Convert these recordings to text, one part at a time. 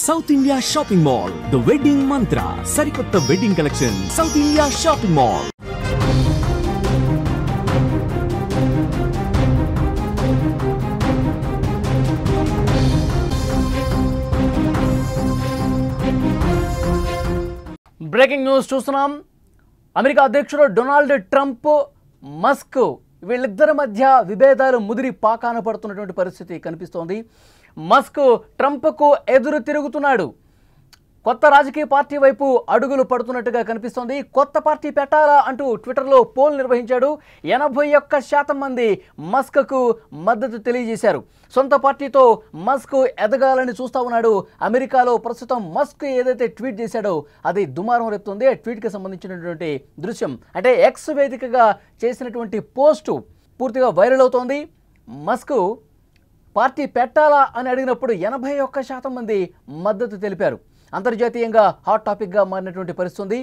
South India shopping mall the wedding మంత్ర సరికొత్త wedding collection south India shopping mall. Breaking news చూస్తున్నాం. America అధ్యక్షుడు Donald Trump, Musk వీళ్ళిద్దరి మధ్య విభేదాలు ముదిరి పాకాన పడుతున్నటువంటి పరిస్థితి కనిపిస్తోంది. మస్క్ ట్రంప్కు ఎదురు తిరుగుతున్నాడు. కొత్త రాజకీయ పార్టీ వైపు అడుగులు పడుతున్నట్టుగా కనిపిస్తోంది. కొత్త పార్టీ పెట్టాలా అంటూ ట్విట్టర్లో పోల్ నిర్వహించాడు. 81% మంది మస్క్కు మద్దతు తెలియజేశారు. సొంత పార్టీతో మస్క్ ఎదగాలని చూస్తూ ఉన్నాడు. అమెరికాలో ప్రస్తుతం మస్క్ ఏదైతే ట్వీట్ చేశాడో అది దుమారం రేపుతుంది. ఆ ట్వీట్కి సంబంధించినటువంటి దృశ్యం అంటే ఎక్స్ వేదికగా చేసినటువంటి పోస్టు పూర్తిగా వైరల్ అవుతోంది. మస్క్ పార్టీ పెట్టాలా అని అడిగినప్పుడు 81% మంది మద్దతు తెలిపారు. అంతర్జాతీయంగా హాట్ టాపిక్గా మారినటువంటి పరిస్థితి.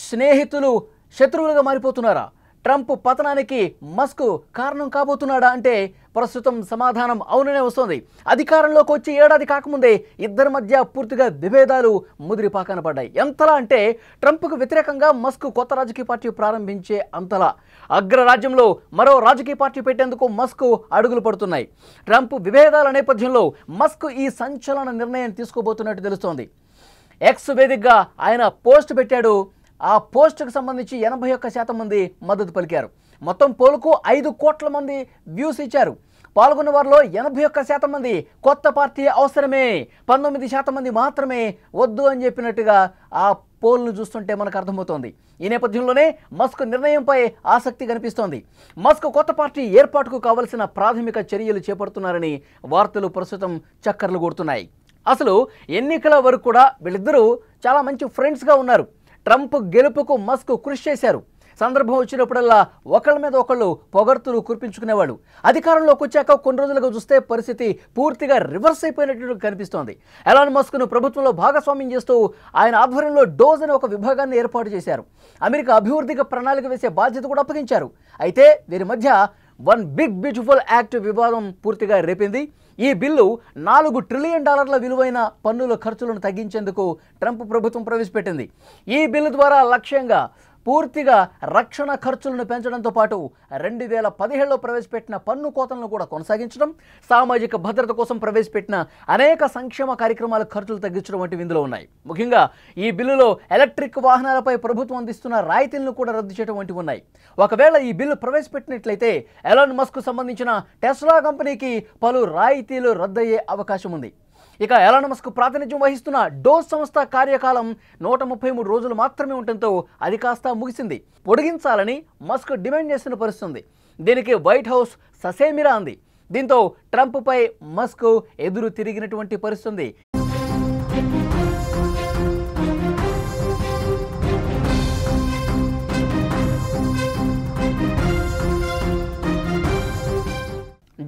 స్నేహితులు శత్రువులుగా మారిపోతున్నారా? ట్రంప్ పతనానికి మస్క్ కారణం కాబోతున్నాడా అంటే ప్రస్తుతం సమాధానం అవుననే వస్తుంది. అధికారంలోకి వచ్చి ఏడాది కాకముందే ఇద్దరి మధ్య పూర్తిగా విభేదాలు ముదిరి పాకాన పడ్డాయి. ఎంతలా అంటే ట్రంప్కు వ్యతిరేకంగా మస్క్ కొత్త రాజకీయ పార్టీ ప్రారంభించే అంతలా. అగ్రరాజ్యంలో మరో రాజకీయ పార్టీ పెట్టేందుకు మస్క్ అడుగులు పడుతున్నాయి. ట్రంప్ విభేదాల నేపథ్యంలో మస్క్ ఈ సంచలన నిర్ణయం తీసుకోబోతున్నట్టు తెలుస్తోంది. ఎక్స్ వేదికగా ఆయన పోస్ట్ పెట్టాడు. ఆ పోస్టుకు సంబంధించి 81% మంది మద్దతు పలికారు. మొత్తం పోలుకు 5 కోట్ల మంది వ్యూస్ ఇచ్చారు. పాల్గొన్న వారిలో 81% మంది కొత్త పార్టీ అవసరమే, 19% మంది మాత్రమే వద్దు అని చెప్పినట్టుగా ఆ పోల్ను చూస్తుంటే మనకు అర్థమవుతోంది. ఈ నేపథ్యంలోనే మస్క్ నిర్ణయంపై ఆసక్తి కనిపిస్తోంది. మస్క్ కొత్త పార్టీ ఏర్పాటుకు కావలసిన ప్రాథమిక చర్యలు చేపడుతున్నారని వార్తలు ప్రస్తుతం చక్కర్లు కొడుతున్నాయి. అసలు ఎన్నికల వరకు కూడా వీళ్ళిద్దరూ చాలా మంచి ఫ్రెండ్స్గా ఉన్నారు. ట్రంప్ గెలుపుకు మస్క్ కృషి చేశారు. సందర్భం వచ్చినప్పుడల్లా ఒకళ్ళ మీద ఒకళ్ళు పొగడ్తలు కురిపించుకునేవాళ్ళు. అధికారంలోకి వచ్చాక కొన్ని రోజులుగా చూస్తే పరిస్థితి పూర్తిగా రివర్స్ అయిపోయినట్టు కనిపిస్తోంది. ఎలాన్ మస్క్ను ప్రభుత్వంలో భాగస్వామ్యం చేస్తూ ఆయన ఆధ్వర్యంలో డోజ్ అనే ఒక విభాగాన్ని ఏర్పాటు చేశారు. అమెరికా అభివృద్ధికి ప్రణాళిక వేసే బాధ్యత కూడా అప్పగించారు. అయితే వీరి మధ్య వన్ బిగ్ బ్యూటిఫుల్ యాక్ట్ వివాదం పూర్తిగా రేపింది. ఈ బిల్లు $4 ట్రిలియన్ విలువైన పన్నుల ఖర్చులను తగ్గించేందుకు ట్రంప్ ప్రభుత్వం ప్రవేశపెట్టింది. ఈ బిల్లు ద్వారా లక్ష్యంగా పూర్తిగా రక్షణ ఖర్చులను పెంచడంతో పాటు 2017లో ప్రవేశపెట్టిన పన్ను కోతలను కూడా కొనసాగించడం, సామాజిక భద్రత కోసం ప్రవేశపెట్టిన అనేక సంక్షేమ కార్యక్రమాల ఖర్చులు తగ్గించడం వంటివి ఇందులో ఉన్నాయి. ముఖ్యంగా ఈ బిల్లులో ఎలక్ట్రిక్ వాహనాలపై ప్రభుత్వం అందిస్తున్న రాయితీలను కూడా రద్దు చేయడం వంటివి ఉన్నాయి. ఒకవేళ ఈ బిల్లు ప్రవేశపెట్టినట్లయితే ఎలాన్ మస్క్ సంబంధించిన టెస్లా కంపెనీకి పలు రాయితీలు రద్దయ్యే అవకాశం ఉంది. ఇక ఎలాన్ మస్క్ ప్రాతినిధ్యం వహిస్తున్న డోజ్ సంస్థ కార్యకాలం 133 రోజులు మాత్రమే ఉండటంతో అది కాస్త ముగిసింది. పొడిగించాలని మస్క్ డిమాండ్ చేస్తున్న పరిస్థితి. దీనికి వైట్ హౌస్ ససేమిరా అంది. దీంతో ట్రంప్పై మస్క్ ఎదురు తిరిగినటువంటి పరిస్థితి.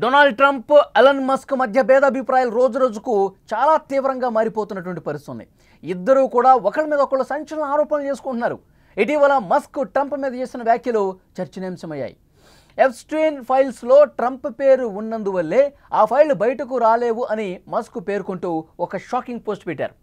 డొనాల్డ్ ట్రంప్, ఎలాన్ మస్క్ మధ్య భేదాభిప్రాయాలు రోజు రోజుకు చాలా తీవ్రంగా మారిపోతున్నటువంటి పరిస్థితి. ఇద్దరూ కూడా ఒకరి మీద ఒకళ్ళు సంచలన ఆరోపణలు చేసుకుంటున్నారు. ఇటీవల మస్క్ ట్రంప్ మీద చేసిన వ్యాఖ్యలు చర్చనీయాంశమయ్యాయి. ఎప్స్టీన్ ఫైల్స్లో ట్రంప్ పేరు ఉన్నందువల్లే ఆ ఫైళ్లు బయటకు రాలేవు అని మస్క్ పేర్కొంటూ ఒక షాకింగ్ పోస్ట్ పెట్టారు.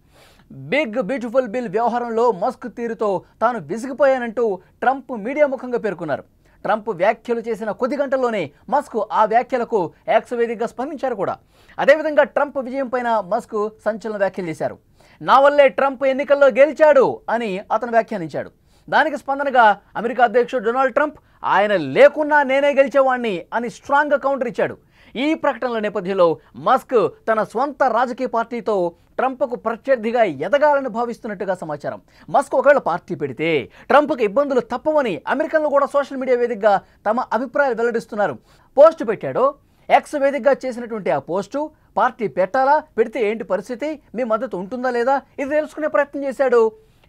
బిగ్ బ్యూటిఫుల్ బిల్ వ్యవహారంలో మస్క్ తీరుతో తాను విసిగిపోయానంటూ ట్రంప్ మీడియా ముఖంగా పేర్కొన్నారు. ట్రంప్ వ్యాఖ్యలు చేసిన కొద్ది గంటల్లోనే మస్క్ ఆ వ్యాఖ్యలకు ఎక్స్ వేదికగా స్పందించారు కూడా. అదేవిధంగా ట్రంప్ విజయం పైన మస్క్ సంచలన వ్యాఖ్యలు చేశారు. నా వల్లే ట్రంప్ ఎన్నికల్లో గెలిచాడు అని అతను వ్యాఖ్యానించాడు. దానికి స్పందనగా అమెరికా అధ్యక్షుడు డొనాల్డ్ ట్రంప్ ఆయన లేకున్నా నేనే గెలిచేవాణ్ణి అని స్ట్రాంగ్గా కౌంటర్ ఇచ్చాడు. ఈ ప్రకటనల నేపథ్యంలో మస్క్ తన స్వంత రాజకీయ పార్టీతో ట్రంప్కు ప్రత్యర్థిగా ఎదగాలని భావిస్తున్నట్టుగా సమాచారం. మస్క్ ఒకవేళ పార్టీ పెడితే ట్రంప్కు ఇబ్బందులు తప్పవని అమెరికన్లు కూడా సోషల్ మీడియా వేదికగా తమ అభిప్రాయాలు వెల్లడిస్తున్నారు. పోస్టు పెట్టాడు. ఎక్స్ వేదికగా చేసినటువంటి ఆ పోస్టు పార్టీ పెట్టాలా, పెడితే ఏంటి పరిస్థితి, మీ మద్దతు ఉంటుందా లేదా ఇది తెలుసుకునే ప్రయత్నం చేశాడు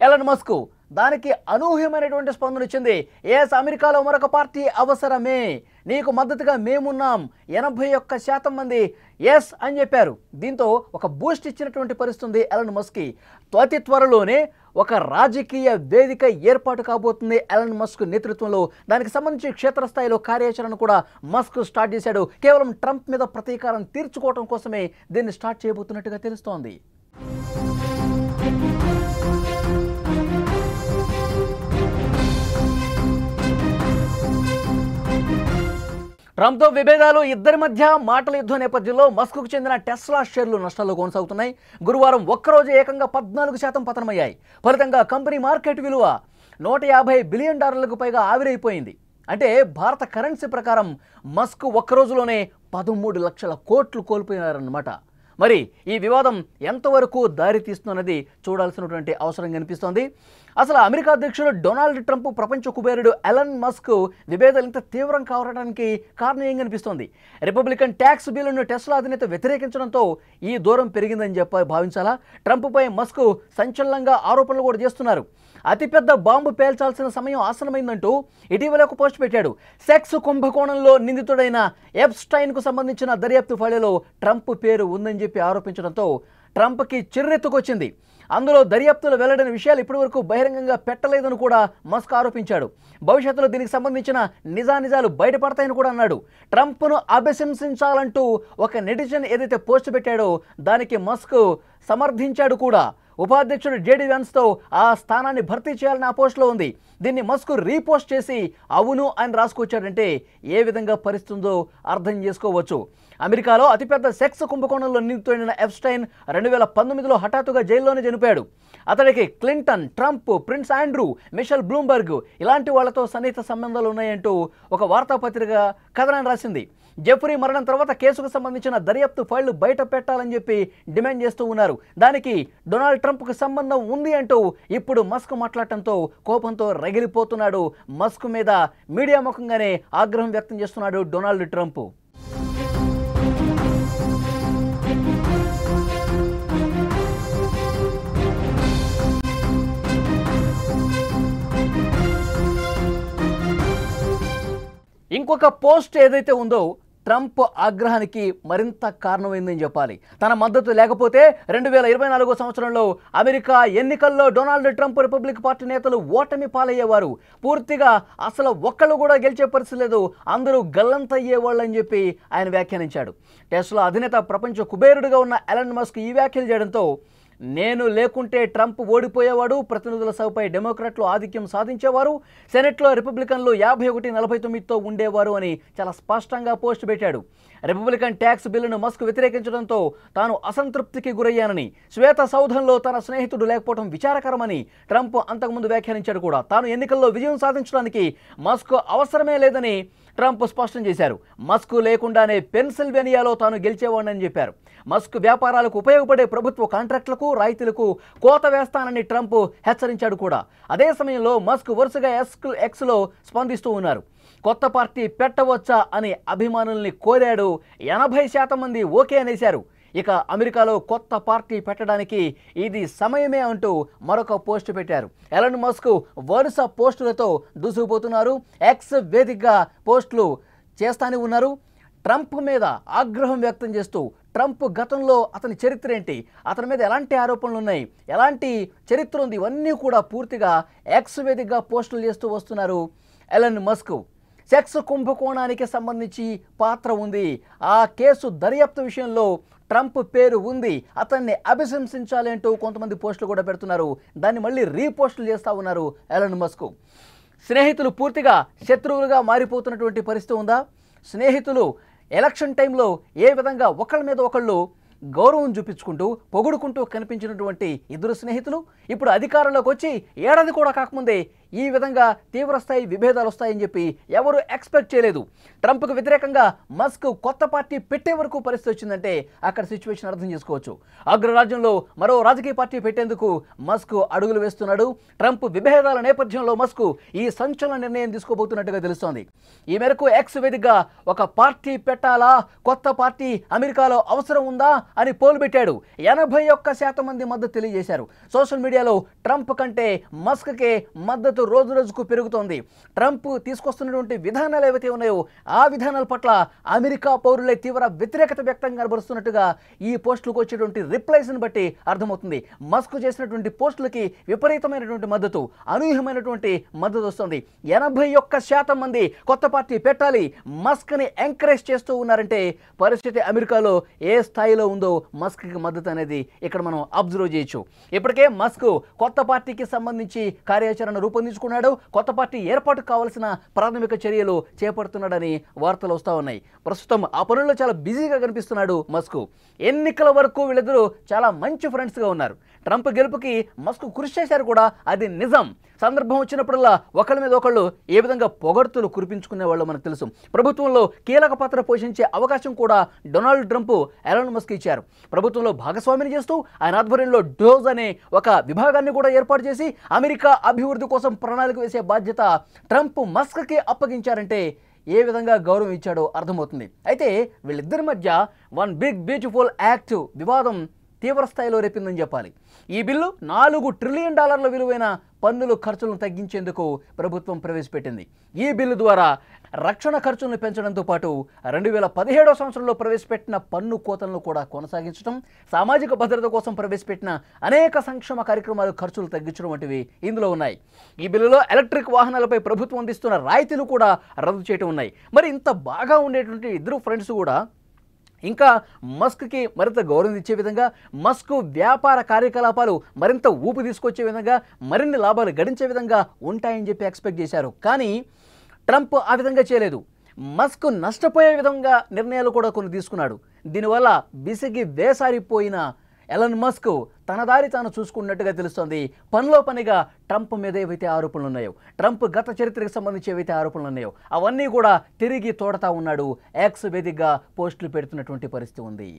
ఎలాన్ మస్క్. దానికి అనూహ్యమైనటువంటి స్పందన వచ్చింది. ఎస్, అమెరికాలో మరొక పార్టీ అవసరమే, నీకు మద్దతుగా మేమున్నాం. 81% మంది ఎస్ అని చెప్పారు. దీంతో ఒక బూస్ట్ ఇచ్చినటువంటి పరిస్థితి ఎలాన్ మస్క్కి. అతి త్వరలోనే ఒక రాజకీయ వేదిక ఏర్పాటు కాబోతుంది ఎలాన్ మస్క్ నేతృత్వంలో. దానికి సంబంధించి క్షేత్రస్థాయిలో కార్యాచరణ కూడా మస్క్ స్టార్ట్ చేశాడు. కేవలం ట్రంప్ మీద ప్రతీకారం తీర్చుకోవడం కోసమే దీన్ని స్టార్ట్ చేయబోతున్నట్టుగా తెలుస్తోంది. ట్రంప్తో విభేదాలు, ఇద్దరి మధ్య మాటల యుద్ధం నేపథ్యంలో మస్క్కు చెందిన టెస్లా షేర్లు నష్టాల్లో కొనసాగుతున్నాయి. గురువారం ఒక్కరోజు ఏకంగా 14% పతనమయ్యాయి. ఫలితంగా కంపెనీ మార్కెట్ విలువ $150 బిలియన్ పైగా ఆవిరైపోయింది. అంటే భారత కరెన్సీ ప్రకారం మస్క్ ఒక్కరోజులోనే 13 లక్షల కోట్లు కోల్పోయినారన్నమాట. మరి ఈ వివాదం ఎంతవరకు దారి తీస్తున్నది చూడాల్సినటువంటి అవసరం కనిపిస్తోంది. అసలు అమెరికా అధ్యక్షుడు డొనాల్డ్ ట్రంప్, ప్రపంచ కుబేరుడు ఎలన్ మస్క్ విభేదాలు ఇంత తీవ్రం కావడానికి కారణం ఏం కనిపిస్తోంది? రిపబ్లికన్ ట్యాక్స్ బిల్లును టెస్లా అధినేత వ్యతిరేకించడంతో ఈ దూరం పెరిగిందని భావించాలా? ట్రంప్పై మస్క్ సంచలనంగా ఆరోపణలు కూడా చేస్తున్నారు. అతిపెద్ద బాంబు పేల్చాల్సిన సమయం ఆసనమైందంటూ ఇటీవల ఒక పోస్ట్ పెట్టాడు. సెక్స్ కుంభకోణంలో నిందితుడైన ఎప్స్టైన్కు సంబంధించిన దర్యాప్తు ఫైలులో ట్రంప్ పేరు ఉందని చెప్పి ఆరోపించడంతో ట్రంప్కి చిర్రెత్తుకొచ్చింది. అందులో దర్యాప్తులో వెల్లడైన విషయాలు ఇప్పటివరకు బహిరంగంగా పెట్టలేదని కూడా మస్క్ ఆరోపించాడు. భవిష్యత్తులో దీనికి సంబంధించిన నిజానిజాలు బయటపడతాయని కూడా అన్నాడు. ట్రంప్ను అభిశంసించాలంటూ ఒక నెటిజన్ ఏదైతే పోస్ట్ పెట్టాడో దానికి మస్క్ సమర్థించాడు కూడా. ఉపాధ్యక్షుడు జేడీ వ్యాన్స్తో ఆ స్థానాన్ని భర్తీ చేయాలని ఆ పోస్టులో ఉంది. దీన్ని మస్క్ రీపోస్ట్ చేసి అవును అని రాసుకొచ్చాడంటే ఏ విధంగా పరిస్థితుందో అర్థం చేసుకోవచ్చు. అమెరికాలో అతిపెద్ద సెక్స్ కుంభకోణంలో నిందితుడైన ఎప్స్టైన్ 2019లో హఠాత్తుగా జైల్లోనే చనిపోయాడు. అతడికి Clinton, Trump, Prince Andrew, Michael Bloomberg ఇలాంటి వాళ్లతో సన్నిహిత సంబంధాలు ఉన్నాయంటూ ఒక వార్తాపత్రిక కథనం రాసింది. జెఫ్రీ మరణం తర్వాత కేసుకు సంబంధించిన దర్యాప్తు ఫైళ్లు బయట పెట్టాలని చెప్పి డిమాండ్ చేస్తూ ఉన్నారు. దానికి డొనాల్డ్ ట్రంప్కు సంబంధం ఉంది అంటూ ఇప్పుడు మస్క్ మాట్లాడటంతో కోపంతో రగిలిపోతున్నాడు. మస్క్ మీద మీడియా ముఖంగానే ఆగ్రహం వ్యక్తం చేస్తున్నాడు డొనాల్డ్ ట్రంప్. ఇంకొక పోస్ట్ ఏదైతే ఉందో ట్రంప్ ఆగ్రహానికి మరింత కారణమైందని చెప్పాలి. తన మద్దతు లేకపోతే 2024 సంవత్సరంలో అమెరికా ఎన్నికల్లో డొనాల్డ్ ట్రంప్ రిపబ్లిక్ పార్టీ నేతలు ఓటమి పాలయ్యేవారు. పూర్తిగా అసలు ఒక్కళ్ళు కూడా గెలిచే పరిస్థితి లేదు, అందరూ గల్లంతయ్యేవాళ్ళు అని చెప్పి ఆయన వ్యాఖ్యానించాడు. టెస్లా అధినేత, ప్రపంచ కుబేరుడుగా ఉన్న ఎలన్ మస్క్ ఈ వ్యాఖ్యలు చేయడంతో నేను లేకుంటే ట్రంప్ ఓడిపోయేవాడు, ప్రతినిధుల సభపై డెమోక్రాట్లు ఆధిక్యం సాధించేవారు, సెనెట్లో రిపబ్లికన్లు 51-49తో ఉండేవారు అని చాలా స్పష్టంగా పోస్ట్ పెట్టాడు. రిపబ్లికన్ ట్యాక్స్ బిల్లును మస్క్ వ్యతిరేకించడంతో తాను అసంతృప్తికి గురయ్యానని, శ్వేత సౌధంలో తన స్నేహితుడు లేకపోవడం విచారకరమని ట్రంప్ అంతకుముందు వ్యాఖ్యానించాడు కూడా. తాను ఎన్నికల్లో విజయం సాధించడానికి మస్క్ అవసరమే లేదని ట్రంప్ స్పష్టం చేశారు. మస్క్ లేకుండానే పెన్సిల్వేనియాలో తాను గెలిచేవాడని చెప్పారు. మస్క్ వ్యాపారాలకు ఉపయోగపడే ప్రభుత్వ కాంట్రాక్టులకు, రాయితీలకు కోత వేస్తానని ట్రంప్ హెచ్చరించాడు కూడా. అదే సమయంలో మస్క్ వరుసగా ఎక్స్లో స్పందిస్తూ ఉన్నారు. కొత్త పార్టీ పెట్టవచ్చా అని అభిమానుల్ని కోరాడు. 80% మంది ఓకే అనేశారు. ఇక అమెరికాలో కొత్త పార్టీ పెట్టడానికి ఇది సమయమే అంటూ మరొక పోస్ట్ పెట్టారు. ఎలన్ మస్క్ వరుస పోస్టులతో దూసుకుపోతున్నారు. ఎక్స్ వేదికగా పోస్టులు చేస్తానే ఉన్నారు. ట్రంప్ మీద ఆగ్రహం వ్యక్తం చేస్తూ ట్రంప్ గతంలో అతని చరిత్ర ఏంటి, అతని మీద ఎలాంటి ఆరోపణలు ఉన్నాయి, ఎలాంటి చరిత్ర ఉంది, ఇవన్నీ కూడా పూర్తిగా ఎక్స్ వేదికగా పోస్టులు చేస్తూ వస్తున్నారు ఎలన్ మస్క్. సెక్స్ కుంభకోణానికి సంబంధించి పాత్ర ఉంది, ఆ కేసు దర్యాప్తు విషయంలో ట్రంప్ పేరు ఉంది, అతన్ని అభిశంసించాలి అంటూ కొంతమంది పోస్టులు కూడా పెడుతున్నారు. దాన్ని మళ్ళీ రీపోస్టులు చేస్తూ ఉన్నారు ఎలన్ మస్క్. స్నేహితులు పూర్తిగా శత్రువులుగా మారిపోతున్నటువంటి పరిస్థితి ఉందా? స్నేహితులు ఎలక్షన్ టైంలో ఏ విధంగా ఒకళ్ళ మీద ఒకళ్ళు గౌరవం చూపించుకుంటూ పొగుడుకుంటూ కనిపించినటువంటి ఇద్దరు స్నేహితులు ఇప్పుడు అధికారంలోకి వచ్చి ఏడాది కూడా కాకముందే ఈ విధంగా తీవ్రస్థాయి విభేదాలు వస్తాయని చెప్పి ఎవరు ఎక్స్పెక్ట్ చేయలేదు. ట్రంప్కు వ్యతిరేకంగా మస్క్ కొత్త పార్టీ పెట్టే వరకు పరిస్థితి వచ్చిందంటే అక్కడ సిచ్యువేషన్ అర్థం చేసుకోవచ్చు. అగ్రరాజ్యంలో మరో రాజకీయ పార్టీ పెట్టేందుకు మస్క్ అడుగులు వేస్తున్నాడు. ట్రంప్ విభేదాల నేపథ్యంలో మస్క్ ఈ సంచలన నిర్ణయం తీసుకోబోతున్నట్టుగా తెలుస్తోంది. ఈ మేరకు ఎక్స్ వేదికగా ఒక పార్టీ పెట్టాలా, కొత్త పార్టీ అమెరికాలో అవసరం ఉందా అని పోల్ పెట్టాడు. 81% మంది మద్దతు తెలియజేశారు. సోషల్ మీడియాలో ట్రంప్ కంటే మస్క్కే మద్దతు రోజు రోజుకు పెరుగుతోంది. ట్రంప్ తీసుకొస్తున్నటువంటి విధానాలు ఏవైతే ఉన్నాయో ఆ విధానాల పట్ల అమెరికా పౌరులే తీవ్ర వ్యతిరేకత వ్యక్తం కనబరుస్తున్నట్టుగా ఈ పోస్టులకు వచ్చేటువంటి రిప్లైస్ని బట్టి అర్థమవుతుంది. మస్క్ చేసినటువంటి పోస్టులకి విపరీతమైనటువంటి మద్దతు, అనూహ్యమైనటువంటి మద్దతు వస్తుంది. 81% మంది కొత్త పార్టీ పెట్టాలి, మస్క్ని ఎంకరేజ్ చేస్తూ ఉన్నారంటే పరిస్థితి అమెరికాలో ఏ స్థాయిలో ఉందో మస్క్కి మద్దతు అనేది ఇక్కడ మనం అబ్జర్వ్ చేయొచ్చు. ఇప్పటికే మస్క్ కొత్త పార్టీకి సంబంధించి కార్యాచరణ రూపొందించుకున్నాడు. కొత్త పార్టీ ఏర్పాటు కావాల్సిన ప్రాథమిక చర్యలు చేపడుతున్నాడని వార్తలు వస్తూ ఉన్నాయి. ప్రస్తుతం ఆ పనుల్లో చాలా బిజీగా కనిపిస్తున్నాడు మస్క్. ఎన్నికల వరకు వీళ్ళిద్దరూ చాలా మంచి ఫ్రెండ్స్గా ఉన్నారు. ట్రంప్ గెలుపుకి మస్క్ కృషి చేశారు కూడా, అది నిజం. సందర్భం వచ్చినప్పుడల్లా ఒకళ్ళ మీద ఒకళ్ళు ఏ విధంగా పొగడ్తలు కురిపించుకునే వాళ్ళు మనకు తెలుసు. ప్రభుత్వంలో కీలక పాత్ర పోషించే అవకాశం కూడా డొనాల్డ్ ట్రంప్ ఎలాన్ మస్క్ ఇచ్చారు. ప్రభుత్వంలో భాగస్వామిని చేస్తూ ఆయన ఆధ్వర్యంలో డోజ్ అనే ఒక విభాగాన్ని కూడా ఏర్పాటు చేసి అమెరికా అభివృద్ధి కోసం ప్రణాళిక వేసే బాధ్యత ట్రంప్ మస్క్కి అప్పగించారంటే ఏ విధంగా గౌరవం ఇచ్చాడో అర్థమవుతుంది. అయితే వీళ్ళిద్దరి మధ్య వన్ బిగ్ బ్యూటిఫుల్ యాక్ట్ వివాదం తీవ్ర స్థాయిలో రేపిందని చెప్పాలి. ఈ బిల్లు $4 ట్రిలియన్ విలువైన పన్నుల ఖర్చులను తగ్గించేందుకు ప్రభుత్వం ప్రవేశపెట్టింది. ఈ బిల్లు ద్వారా రక్షణ ఖర్చులను పెంచడంతో పాటు 2017 సంవత్సరంలో ప్రవేశపెట్టిన పన్ను కోతలను కూడా కొనసాగించడం, సామాజిక భద్రత కోసం ప్రవేశపెట్టిన అనేక సంక్షేమ కార్యక్రమాలు ఖర్చులు తగ్గించడం వంటివి ఇందులో ఉన్నాయి. ఈ బిల్లులో ఎలక్ట్రిక్ వాహనాలపై ప్రభుత్వం అందిస్తున్న రాయితీలు కూడా రద్దు చేయడం ఉన్నాయి. మరి ఇంత బాగా ఉండేటువంటి ఇద్దరు ఫ్రెండ్స్ కూడా ఇంకా మస్క్కి మరింత గౌరవం ఇచ్చే విధంగా, మస్క్ వ్యాపార కార్యకలాపాలు మరింత ఊపు తీసుకొచ్చే విధంగా, మరిన్ని లాభాలు గడించే విధంగా ఉంటాయని చెప్పి ఎక్స్పెక్ట్ చేశారు. కానీ ట్రంప్ ఆ విధంగా చేయలేదు. మస్క్ నష్టపోయే విధంగా నిర్ణయాలు కూడా కొన్ని తీసుకున్నాడు. దీనివల్ల విసిగి వేసారిపోయిన ఎలన్ మస్క్ తన దారి తాను చూసుకున్నట్టుగా తెలుస్తోంది. పనిలో పనిగా ట్రంప్ మీద ఏవైతే ఆరోపణలు ఉన్నాయో, ట్రంప్ గత చరిత్రకు సంబంధించి ఏవైతే ఆరోపణలు ఉన్నాయో అవన్నీ కూడా తిరిగి తోడతా ఉన్నాడు. ఎక్స్ వేదికగా పోస్టులు పెడుతున్నటువంటి పరిస్థితి ఉంది.